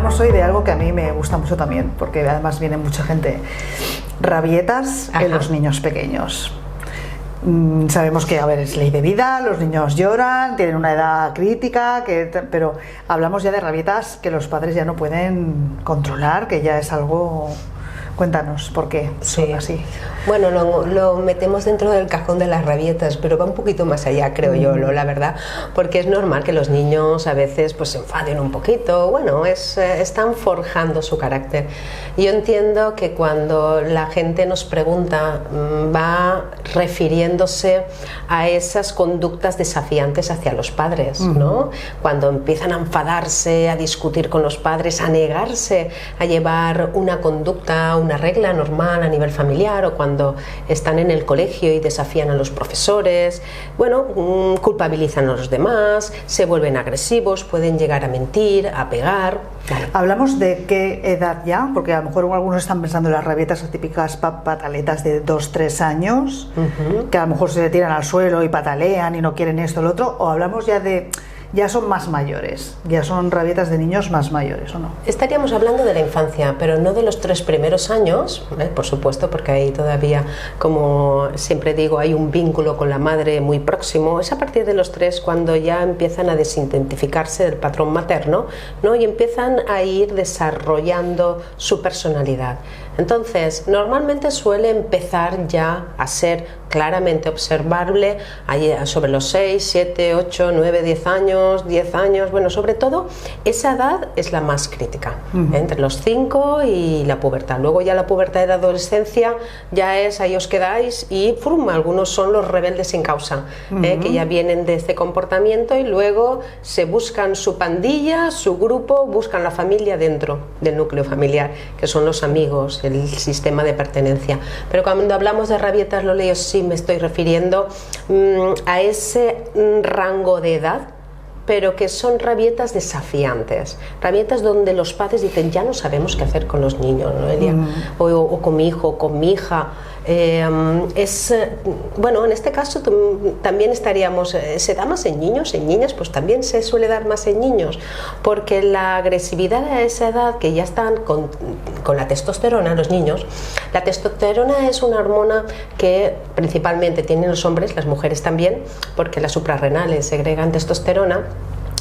hablarnos hoy de algo que a mí me gusta mucho también, porque además viene mucha gente. Rabietas en los niños pequeños. Sabemos que, a ver, es ley de vida, los niños lloran, tienen una edad crítica, pero hablamos ya de rabietas que los padres ya no pueden controlar, que ya es algo... Cuéntanos, ¿por qué son así? Bueno, lo metemos dentro del cajón de las rabietas, pero va un poquito más allá, creo yo, la verdad, porque es normal que los niños a veces pues se enfaden un poquito, bueno, están forjando su carácter. Yo entiendo que cuando la gente nos pregunta, va refiriéndose a esas conductas desafiantes hacia los padres, ¿no? Cuando empiezan a enfadarse, a discutir con los padres, a negarse a llevar una conducta, una regla normal a nivel familiar, o cuando están en el colegio y desafían a los profesores, bueno, culpabilizan a los demás, se vuelven agresivos, pueden llegar a mentir, a pegar. ¿Hablamos de qué edad ya? Porque a lo mejor algunos están pensando en las rabietas típicas pataletas de 2-3 años, que a lo mejor se tiran al suelo y patalean y no quieren esto o lo otro, o hablamos ya de... ya son más mayores, ya son rabietas de niños más mayores, ¿o no? Estaríamos hablando de la infancia, pero no de los 3 primeros años, por supuesto, porque ahí todavía, como siempre digo, hay un vínculo con la madre muy próximo. Es a partir de los 3 cuando ya empiezan a desidentificarse del patrón materno, ¿no? Y empiezan a ir desarrollando su personalidad. Entonces, normalmente suele empezar ya a ser claramente observable sobre los 6, 7, 8, 9, 10 años, 10 años, bueno, sobre todo esa edad es la más crítica, entre los 5 y la pubertad. Luego ya la pubertad y la adolescencia ya es, ahí os quedáis y algunos son los rebeldes sin causa, que ya vienen de este comportamiento y luego se buscan su pandilla, su grupo, buscan la familia dentro del núcleo familiar, que son los amigos, el sistema de pertenencia. Pero cuando hablamos de rabietas, lo leo, sí me estoy refiriendo a ese rango de edad, pero que son rabietas desafiantes, rabietas donde los padres dicen, ya no sabemos qué hacer con los niños, ¿no, Elia? O con mi hijo, o con mi hija. Bueno, en este caso también estaríamos, ¿se da más en niños? En niñas pues también se suele dar más en niños, porque la agresividad a esa edad, que ya están con la testosterona, los niños, la testosterona es una hormona que principalmente tienen los hombres, las mujeres también, porque las suprarrenales segregan testosterona,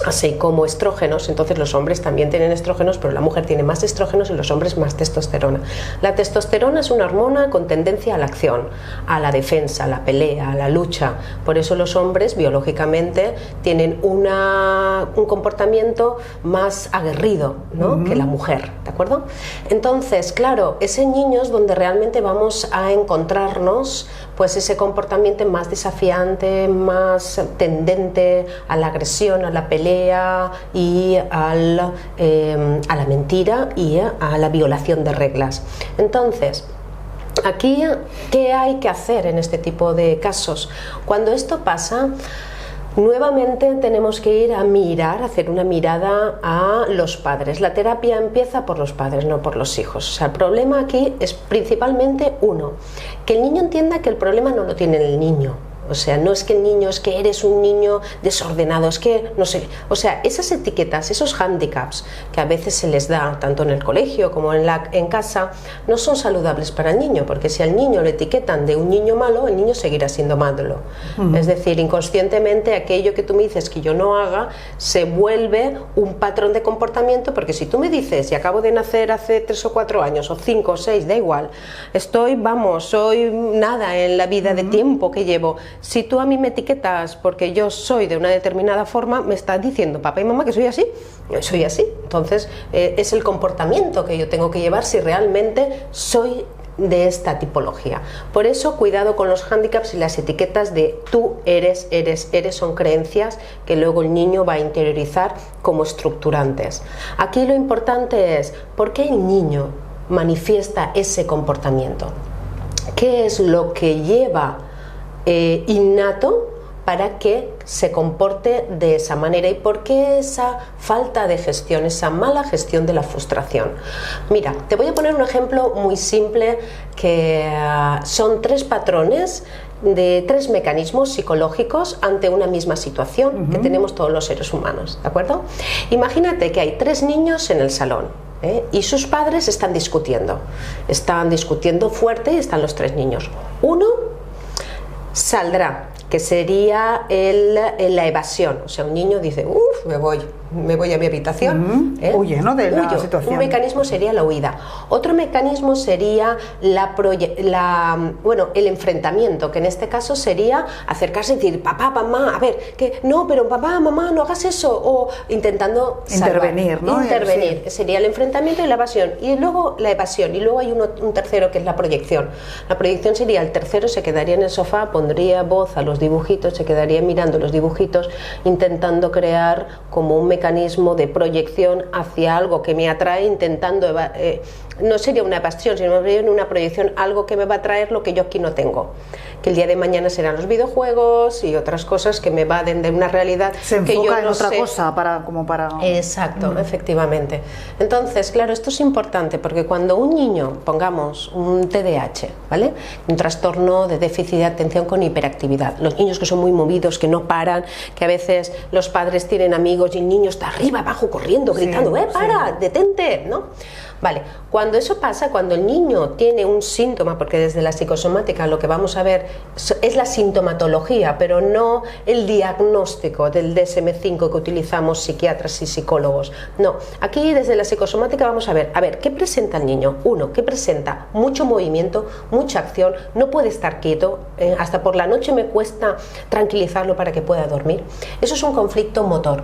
así como estrógenos. Entonces los hombres también tienen estrógenos, pero la mujer tiene más estrógenos y los hombres más testosterona. La testosterona es una hormona con tendencia a la acción, a la defensa, a la pelea, a la lucha. Por eso los hombres biológicamente tienen un comportamiento más aguerrido, ¿no? que la mujer, ¿de acuerdo? Entonces, claro, es en niños donde realmente vamos a encontrarnos pues ese comportamiento más desafiante, más tendente a la agresión, a la pelea y a la mentira y a la violación de reglas. Entonces, aquí, ¿qué hay que hacer en este tipo de casos? Cuando esto pasa, nuevamente tenemos que ir a mirar, hacer una mirada a los padres. La terapia empieza por los padres, no por los hijos. O sea, el problema aquí es principalmente que el niño entienda que el problema no lo tiene el niño. O sea, no es que el niño, es que eres un niño desordenado, es que, no sé, o sea, esas etiquetas, esos handicaps que a veces se les da, tanto en el colegio como en casa, no son saludables para el niño, porque si al niño le etiquetan de un niño malo, el niño seguirá siendo malo. Es decir, inconscientemente aquello que tú me dices que yo no haga, se vuelve un patrón de comportamiento, porque si tú me dices, y acabo de nacer hace 3 o 4 años, o 5 o 6, da igual, soy nada en la vida de tiempo que llevo. Si tú a mí me etiquetas porque yo soy de una determinada forma, me estás diciendo, papá y mamá, que soy así. Yo soy así. Entonces, es el comportamiento que yo tengo que llevar si realmente soy de esta tipología. Por eso, cuidado con los hándicaps y las etiquetas de tú eres, son creencias que luego el niño va a interiorizar como estructurantes. Aquí lo importante es, ¿por qué el niño manifiesta ese comportamiento? ¿Qué es lo que lleva innato para que se comporte de esa manera? ¿Y por qué esa falta de gestión, esa mala gestión de la frustración? Mira, te voy a poner un ejemplo muy simple, que son 3 patrones de 3 mecanismos psicológicos ante una misma situación que tenemos todos los seres humanos, ¿de acuerdo? Imagínate que hay 3 niños en el salón, y sus padres están discutiendo fuerte, y están los 3 niños. Uno saldrá, que sería la evasión, o sea, un niño dice, uff, me voy a mi habitación, huye, ¿no?, de la situación. Un mecanismo sería la huida. Otro mecanismo sería el enfrentamiento, que en este caso sería acercarse y decir, papá, mamá, a ver, que no, pero papá, mamá, no hagas eso, o intentando intervenir, ¿no? Intervenir, sí. Sería el enfrentamiento y la evasión, y luego la evasión, y luego hay un tercero que es la proyección. La proyección sería, el tercero se quedaría en el sofá, pondría voz a los dibujitos, se quedaría mirando los dibujitos, intentando crear como un mecanismo de proyección hacia algo que me atrae, intentando no sería una evasión, sino una proyección, algo que me va a traer lo que yo aquí no tengo, que el día de mañana serán los videojuegos y otras cosas que me vaden de una realidad que yo no sé. En otra cosa para Exacto, efectivamente. Entonces, claro, esto es importante porque cuando un niño, pongamos un TDAH, ¿vale?, un trastorno de déficit de atención con hiperactividad, los niños que son muy movidos, que no paran, que a veces los padres tienen amigos y el niño está arriba, abajo, corriendo, gritando, para, detente, ¿no? Vale, cuando eso pasa, cuando el niño tiene un síntoma, porque desde la psicosomática lo que vamos a ver es la sintomatología, pero no el diagnóstico del DSM-5 que utilizamos psiquiatras y psicólogos. No, aquí desde la psicosomática vamos a ver, ¿qué presenta el niño? Uno, que presenta mucho movimiento, mucha acción, no puede estar quieto, hasta por la noche me cuesta tranquilizarlo para que pueda dormir. Eso es un conflicto motor.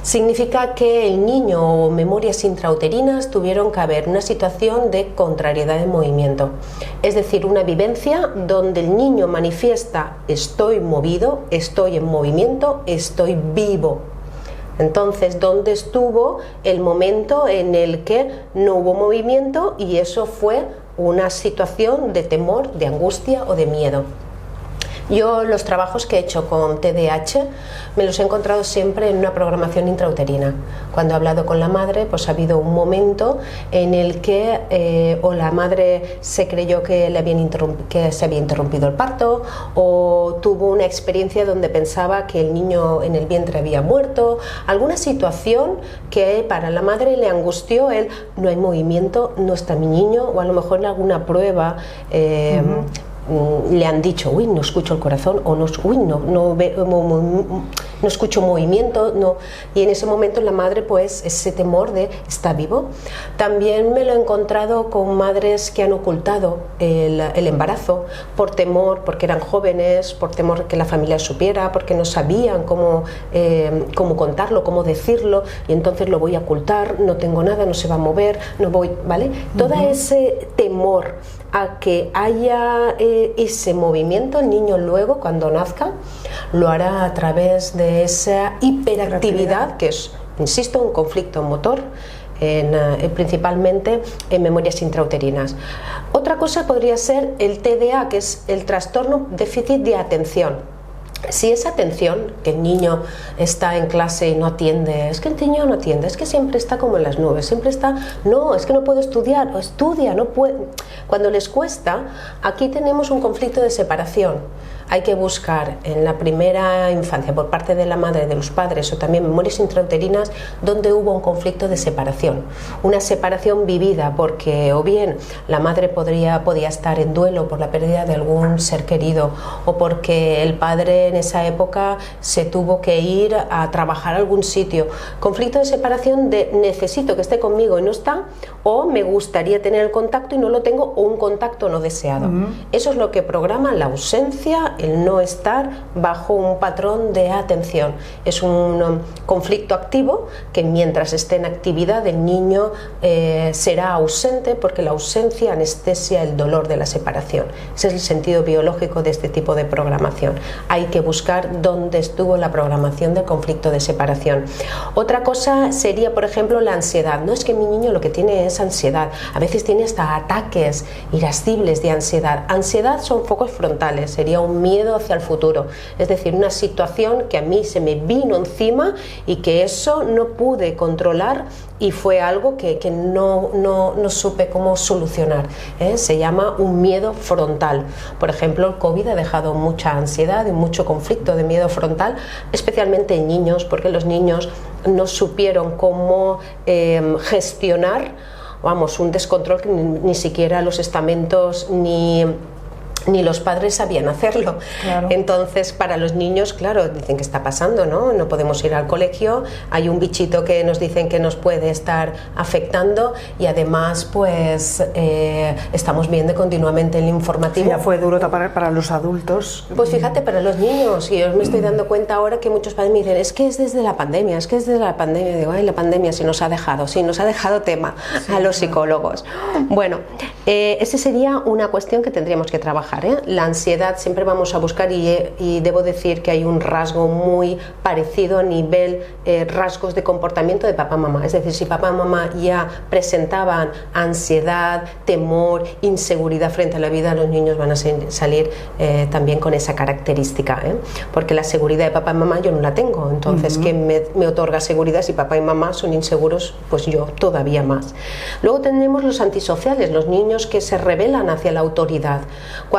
Significa que el niño o memorias intrauterinas tuvieron que haber una situación de contrariedad de movimiento, es decir, una vivencia donde el niño manifiesta estoy movido, estoy en movimiento, estoy vivo. Entonces, ¿dónde estuvo el momento en el que no hubo movimiento y eso fue una situación de temor, de angustia o de miedo? Yo los trabajos que he hecho con TDAH me los he encontrado siempre en una programación intrauterina. Cuando he hablado con la madre, pues ha habido un momento en el que o la madre se creyó que se había interrumpido el parto, o tuvo una experiencia donde pensaba que el niño en el vientre había muerto, alguna situación que para la madre le angustió no hay movimiento, no está mi niño, o a lo mejor en alguna prueba le han dicho, uy, no escucho el corazón, o no escucho movimiento, no. Y en ese momento la madre, pues, ese temor de ¿está vivo? También me lo he encontrado con madres que han ocultado el embarazo por temor, porque eran jóvenes, por temor que la familia supiera, porque no sabían cómo contarlo, cómo decirlo, y entonces lo voy a ocultar, no tengo nada, no se va a mover, no voy, ¿vale? Todo ese temor a que haya ese movimiento, el niño luego cuando nazca lo hará a través de esa hiperactividad que es, insisto, un conflicto motor principalmente en memorias intrauterinas. Otra cosa podría ser el TDA, que es el trastorno déficit de atención. Si esa atención, que el niño está en clase y no atiende, es que el niño no atiende, es que siempre está como en las nubes, siempre está, no, es que no puedo estudiar, o estudia, no puede. Cuando les cuesta, aquí tenemos un conflicto de separación. Hay que buscar en la primera infancia por parte de la madre, de los padres o también memorias intrauterinas donde hubo un conflicto de separación, una separación vivida porque o bien la madre podía estar en duelo por la pérdida de algún ser querido o porque el padre en esa época se tuvo que ir a trabajar a algún sitio. Conflicto de separación de necesito que esté conmigo y no está, o me gustaría tener el contacto y no lo tengo, o un contacto no deseado. Eso es lo que programa la ausencia, el no estar bajo un patrón de atención. Es un conflicto activo que mientras esté en actividad el niño será ausente, porque la ausencia anestesia el dolor de la separación. Ese es el sentido biológico de este tipo de programación. Hay que buscar dónde estuvo la programación del conflicto de separación. Otra cosa sería, por ejemplo, la ansiedad. No es que mi niño lo que tiene es ansiedad. A veces tiene hasta ataques irascibles de ansiedad. Ansiedad son focos frontales, sería un miedo hacia el futuro. Es decir, una situación que a mí se me vino encima y que eso no pude controlar y fue algo que no supe cómo solucionar. Se llama un miedo frontal. Por ejemplo, el COVID ha dejado mucha ansiedad y mucho conflicto de miedo frontal, especialmente en niños, porque los niños no supieron cómo gestionar, vamos, un descontrol que ni siquiera los estamentos ni los padres sabían hacerlo. Claro. Entonces, para los niños, claro, dicen que está pasando, ¿no? No podemos ir al colegio, hay un bichito que nos dicen que nos puede estar afectando y además, pues, estamos viendo continuamente el informativo. Sí, ya fue duro para los adultos. Pues fíjate, para los niños, y yo me estoy dando cuenta ahora que muchos padres me dicen, es que es desde la pandemia, es que es desde la pandemia. Y digo, ay, la pandemia sí nos ha dejado tema a los psicólogos. Bueno, esa sería una cuestión que tendríamos que trabajar. La ansiedad siempre vamos a buscar y debo decir que hay un rasgo muy parecido a nivel rasgos de comportamiento de papá-mamá. Es decir, si papá-mamá ya presentaban ansiedad, temor, inseguridad frente a la vida, los niños van a salir también con esa característica, porque la seguridad de papá y mamá yo no la tengo. Entonces, ¿qué me otorga seguridad si papá y mamá son inseguros? Pues yo todavía más. Luego tenemos los antisociales, los niños que se rebelan hacia la autoridad.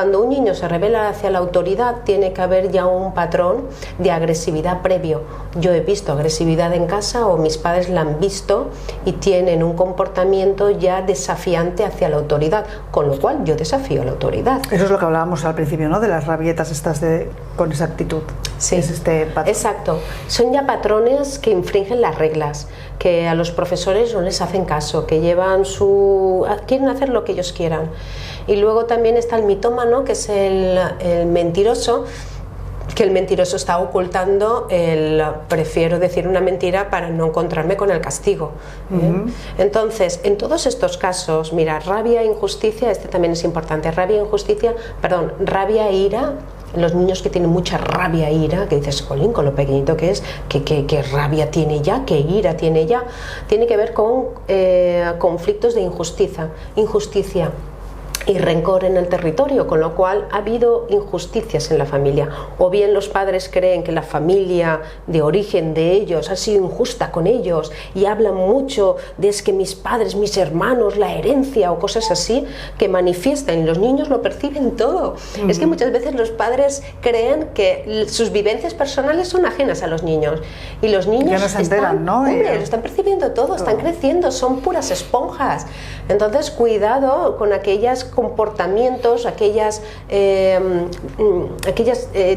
Cuando un niño se rebela hacia la autoridad, tiene que haber ya un patrón de agresividad previo. Yo he visto agresividad en casa o mis padres la han visto y tienen un comportamiento ya desafiante hacia la autoridad, con lo cual yo desafío a la autoridad. Eso es lo que hablábamos al principio, ¿no? De las rabietas estas con esa actitud. Sí, es este patrón. Exacto. Son ya patrones que infringen las reglas, que a los profesores no les hacen caso, que quieren hacer lo que ellos quieran. Y luego también está el mitómano, que es el mentiroso, que el mentiroso está ocultando prefiero decir una mentira para no encontrarme con el castigo. Entonces, en todos estos casos, mira, rabia e injusticia, este también es importante, rabia e ira. Los niños que tienen mucha rabia e ira, que dices, jolín, con lo pequeñito que es, qué rabia tiene ya, qué ira tiene ya, tiene que ver con conflictos de injusticia y rencor en el territorio, con lo cual ha habido injusticias en la familia, o bien los padres creen que la familia de origen de ellos ha sido injusta con ellos y hablan mucho de es que mis padres, mis hermanos, la herencia o cosas así que manifiestan y los niños lo perciben todo. Es que muchas veces los padres creen que sus vivencias personales son ajenas a los niños y los niños ya no se enteran, ¿no? Lo están percibiendo todo, están creciendo, son puras esponjas. Entonces, cuidado con aquellos comportamientos, aquellas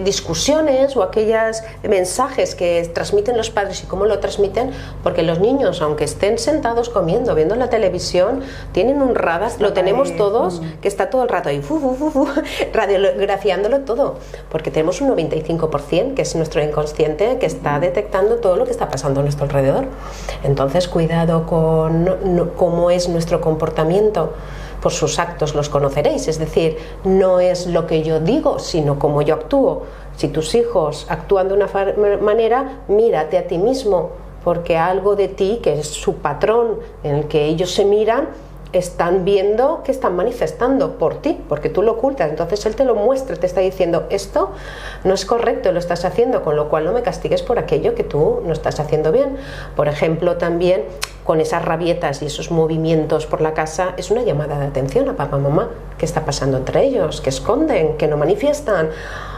discusiones o aquellos mensajes que transmiten los padres y cómo lo transmiten, porque los niños, aunque estén sentados comiendo, viendo la televisión, tienen un radar, lo tenemos todos, que está todo el rato ahí radiografiándolo todo, porque tenemos un 95% que es nuestro inconsciente que está detectando todo lo que está pasando a nuestro alrededor. Entonces, cuidado con cómo es nuestro comportamiento. Por sus actos los conoceréis, es decir, no es lo que yo digo, sino cómo yo actúo. Si tus hijos actúan de una manera, mírate a ti mismo, porque algo de ti, que es su patrón en el que ellos se miran, están viendo que están manifestando por ti, porque tú lo ocultas. Entonces él te lo muestra, te está diciendo, esto no es correcto, lo estás haciendo, con lo cual no me castigues por aquello que tú no estás haciendo bien. Por ejemplo, también con esas rabietas y esos movimientos por la casa, es una llamada de atención a papá, mamá, qué está pasando entre ellos, que esconden, que no manifiestan.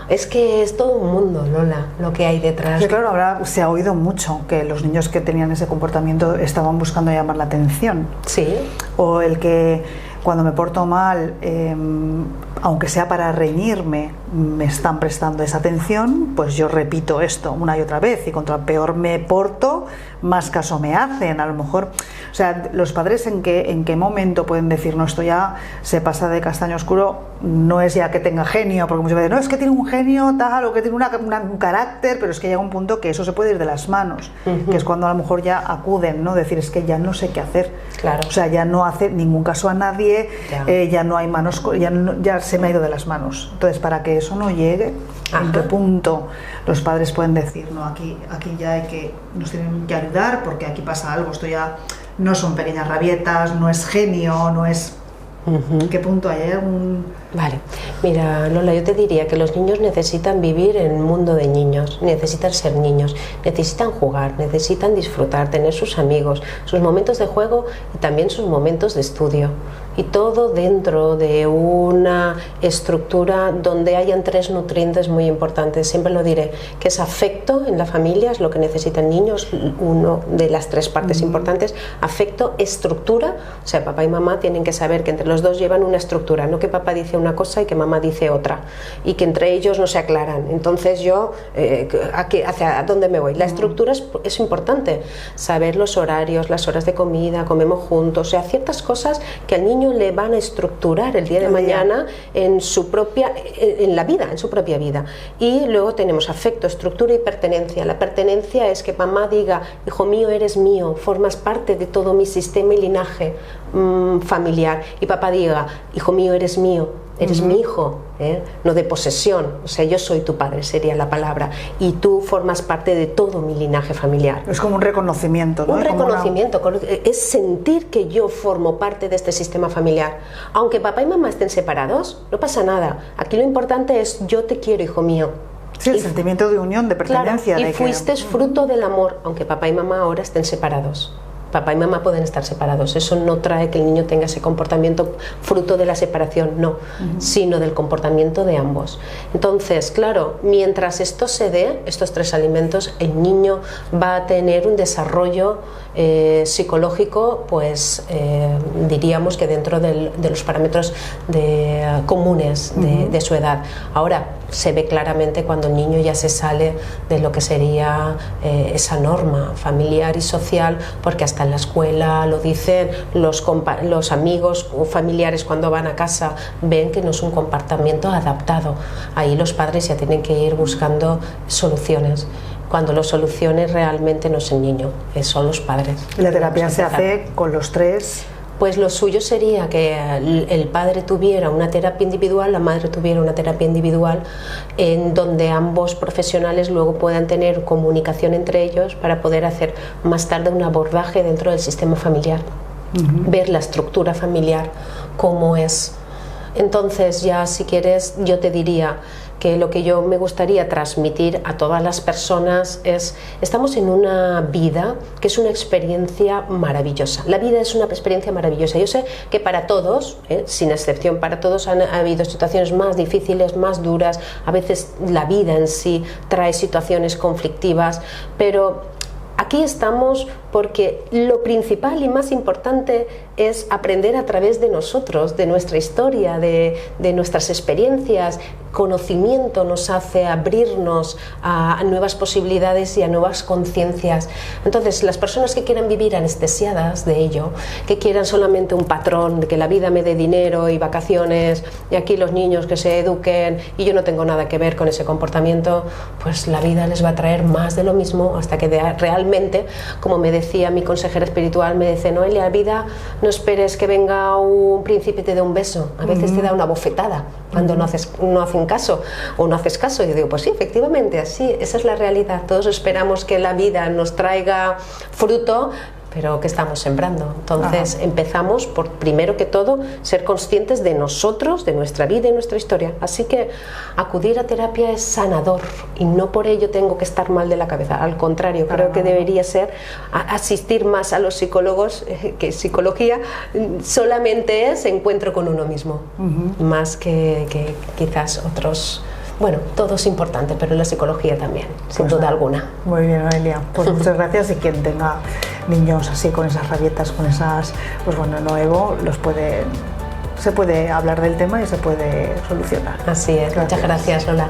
Es que es todo un mundo, Lola, lo que hay detrás. Sí, claro, ahora se ha oído mucho que los niños que tenían ese comportamiento estaban buscando llamar la atención. Sí. O el que cuando me porto mal, aunque sea para reñirme, me están prestando esa atención, pues yo repito esto una y otra vez y contra peor me porto, más caso me hacen. A lo mejor, o sea, los padres en qué momento pueden decir, no, esto ya se pasa de castaño oscuro, no es ya que tenga genio, porque muchas veces, no, es que tiene un genio tal, o que tiene un carácter, pero es que llega un punto que eso se puede ir de las manos, que es cuando a lo mejor ya acuden, ¿no? Decir, es que ya no sé qué hacer. Claro. O sea, ya no hace ningún caso a nadie, ya no hay manos, ya se me ha ido de las manos. Entonces, para que eso no llegue, ¿en qué punto los padres pueden decir, no, aquí ya nos tienen que ayudar porque aquí pasa algo, esto ya no son pequeñas rabietas, no es genio, no es... ¿En qué punto hay algún...? Vale, mira Lola, yo te diría que los niños necesitan vivir en un mundo de niños, necesitan ser niños, necesitan jugar, necesitan disfrutar, tener sus amigos, sus momentos de juego y también sus momentos de estudio. Y todo dentro de una estructura donde hayan 3 nutrientes muy importantes. Siempre lo diré, que es afecto en la familia, es lo que necesitan niños, uno de las 3 partes importantes, afecto, estructura, o sea, papá y mamá tienen que saber que entre los dos llevan una estructura, no que papá dice una cosa y que mamá dice otra, y que entre ellos no se aclaran. Entonces yo, ¿hacia dónde me voy? La estructura es importante, saber los horarios, las horas de comida, comemos juntos, o sea, ciertas cosas que al niño le van a estructurar el día de mañana en su propia vida. Y luego tenemos afecto, estructura y pertenencia. La pertenencia es que mamá diga, hijo mío, eres mío, formas parte de todo mi sistema y linaje familiar, y papá diga, hijo mío, eres mío, eres mi hijo, no de posesión, o sea, yo soy tu padre, sería la palabra, y tú formas parte de todo mi linaje familiar. Es como un reconocimiento, ¿no? Un reconocimiento, es sentir que yo formo parte de este sistema familiar. Aunque papá y mamá estén separados, no pasa nada. Aquí lo importante es, yo te quiero, hijo mío. Sí, el sentimiento de unión, de pertenencia. Claro, y fuiste fruto del amor, aunque papá y mamá ahora estén separados. Papá y mamá pueden estar separados, eso no trae que el niño tenga ese comportamiento fruto de la separación, no, sino del comportamiento de ambos. Entonces, claro, mientras esto se dé, estos 3 alimentos, el niño va a tener un desarrollo psicológico, pues diríamos que dentro de los parámetros comunes de su edad. Ahora, se ve claramente cuando el niño ya se sale de lo que sería esa norma familiar y social, porque hasta en la escuela lo dicen, los amigos o familiares cuando van a casa ven que no es un comportamiento adaptado. Ahí los padres ya tienen que ir buscando soluciones, cuando las soluciones realmente no es el niño, son los padres. ¿Y la terapia se hace con los 3? Pues lo suyo sería que el padre tuviera una terapia individual, la madre tuviera una terapia individual, en donde ambos profesionales luego puedan tener comunicación entre ellos para poder hacer más tarde un abordaje dentro del sistema familiar, ver la estructura familiar, cómo es. Entonces ya, si quieres, yo te diría que lo que yo me gustaría transmitir a todas las personas es, estamos en una vida que es una experiencia maravillosa. La vida es una experiencia maravillosa. Yo sé que para todos, sin excepción, para todos ha habido situaciones más difíciles, más duras. A veces la vida en sí trae situaciones conflictivas, pero aquí estamos porque lo principal y más importante es aprender a través de nosotros, de nuestra historia, de nuestras experiencias. Conocimiento nos hace abrirnos a nuevas posibilidades y a nuevas conciencias. Entonces, las personas que quieran vivir anestesiadas de ello, que quieran solamente un patrón, de que la vida me dé dinero y vacaciones, y aquí los niños que se eduquen y yo no tengo nada que ver con ese comportamiento, pues la vida les va a traer más de lo mismo hasta que realmente, como me decía mi consejera espiritual, me dice, Noelia, la vida no esperes que venga un príncipe y te dé un beso, a veces te da una bofetada cuando no hacen caso o no haces caso. Y yo digo, pues sí, efectivamente, así, esa es la realidad. Todos esperamos que la vida nos traiga fruto, pero ¿qué estamos sembrando? Entonces empezamos por, primero que todo, ser conscientes de nosotros, de nuestra vida y nuestra historia. Así que acudir a terapia es sanador y no por ello tengo que estar mal de la cabeza. Al contrario, creo que debería ser asistir más a los psicólogos, que psicología solamente es encuentro con uno mismo, más que quizás otros. Bueno, todo es importante, pero la psicología también, sin duda alguna. Muy bien, Noelia. Pues muchas gracias, y quien tenga niños así con esas rabietas, con esas, pues bueno, nuevo, se puede hablar del tema y se puede solucionar. Así es. Gracias. Muchas gracias, Lola.